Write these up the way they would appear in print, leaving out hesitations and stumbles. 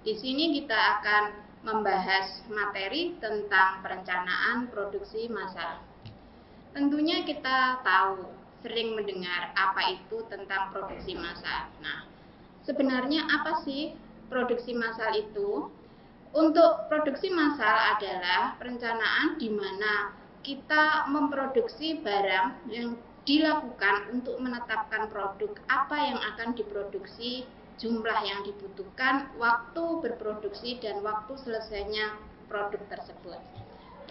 Di sini kita akan membahas materi tentang perencanaan produksi massal. Tentunya kita tahu, sering mendengar apa itu tentang produksi massal. Nah, sebenarnya apa sih produksi massal itu? Untuk produksi massal adalah perencanaan di mana kita memproduksi barang yang dilakukan untuk menetapkan produk apa yang akan diproduksi, jumlah yang dibutuhkan, waktu berproduksi, dan waktu selesainya produk tersebut.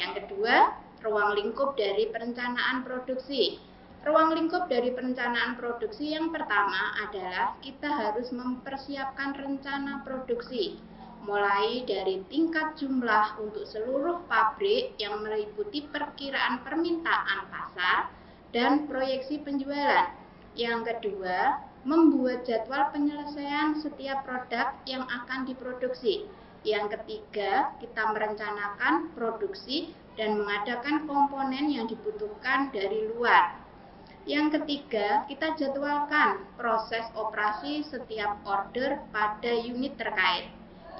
Yang kedua, ruang lingkup dari perencanaan produksi. Ruang lingkup dari perencanaan produksi yang pertama adalah kita harus mempersiapkan rencana produksi, mulai dari tingkat jumlah untuk seluruh pabrik yang meliputi perkiraan permintaan pasar dan proyeksi penjualan. Yang kedua, membuat jadwal penyelesaian setiap produk yang akan diproduksi. Yang ketiga, kita merencanakan produksi dan mengadakan komponen yang dibutuhkan dari luar. Yang ketiga, kita jadwalkan proses operasi setiap order pada unit terkait.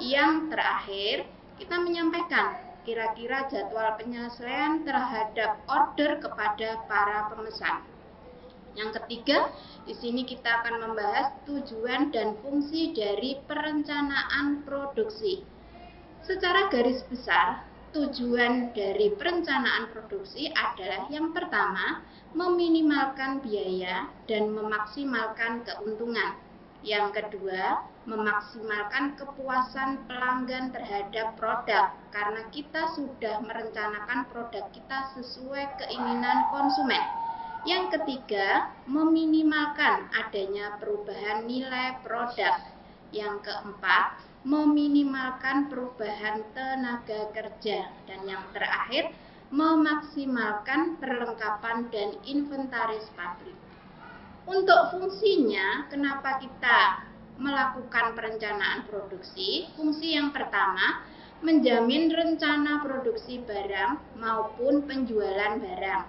Yang terakhir, kita menyampaikan kira-kira jadwal penyelesaian terhadap order kepada para pemesan. Yang ketiga, di sini kita akan membahas tujuan dan fungsi dari perencanaan produksi. Secara garis besar, tujuan dari perencanaan produksi adalah yang pertama, meminimalkan biaya dan memaksimalkan keuntungan. Yang kedua, memaksimalkan kepuasan pelanggan terhadap produk karena kita sudah merencanakan produk kita sesuai keinginan konsumen. Yang ketiga, meminimalkan adanya perubahan nilai produk. Yang keempat, meminimalkan perubahan tenaga kerja. Dan yang terakhir, memaksimalkan perlengkapan dan inventaris pabrik. Untuk fungsinya, kenapa kita melakukan perencanaan produksi? Fungsi yang pertama, menjamin rencana produksi barang maupun penjualan barang.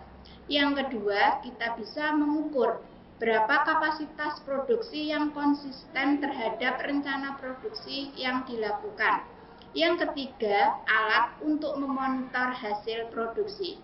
Yang kedua, kita bisa mengukur berapa kapasitas produksi yang konsisten terhadap rencana produksi yang dilakukan. Yang ketiga, alat untuk memonitor hasil produksi.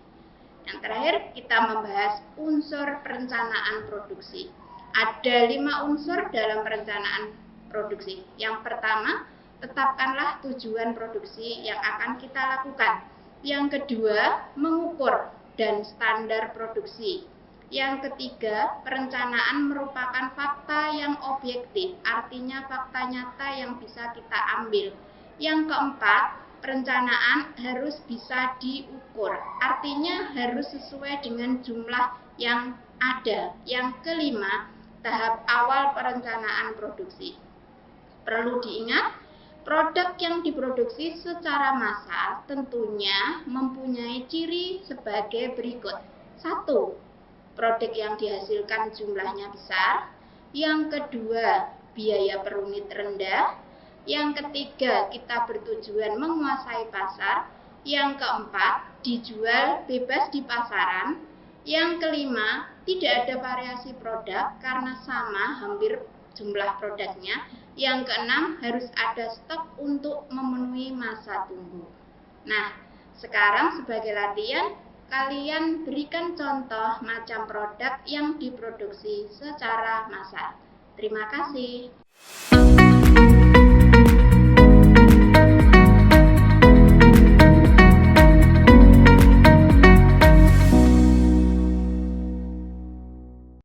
Yang terakhir, kita membahas unsur perencanaan produksi. Ada 5 unsur dalam perencanaan produksi. Yang pertama, tetapkanlah tujuan produksi yang akan kita lakukan. Yang kedua, mengukur dan standar produksi. Yang ketiga, perencanaan merupakan fakta yang objektif, artinya fakta nyata yang bisa kita ambil. Yang keempat, perencanaan harus bisa diukur, artinya harus sesuai dengan jumlah yang ada. Yang kelima, tahap awal perencanaan produksi. Perlu diingat, produk yang diproduksi secara massal tentunya mempunyai ciri sebagai berikut. 1. Produk yang dihasilkan jumlahnya besar. Yang kedua, biaya per unit rendah. Yang ketiga, kita bertujuan menguasai pasar. Yang keempat, dijual bebas di pasaran. Yang kelima, tidak ada variasi produk karena sama hampir jumlah produknya. Yang keenam, harus ada stok untuk memenuhi masa tunggu. Nah, sekarang sebagai latihan, kalian berikan contoh macam produk yang diproduksi secara massal. Terima kasih.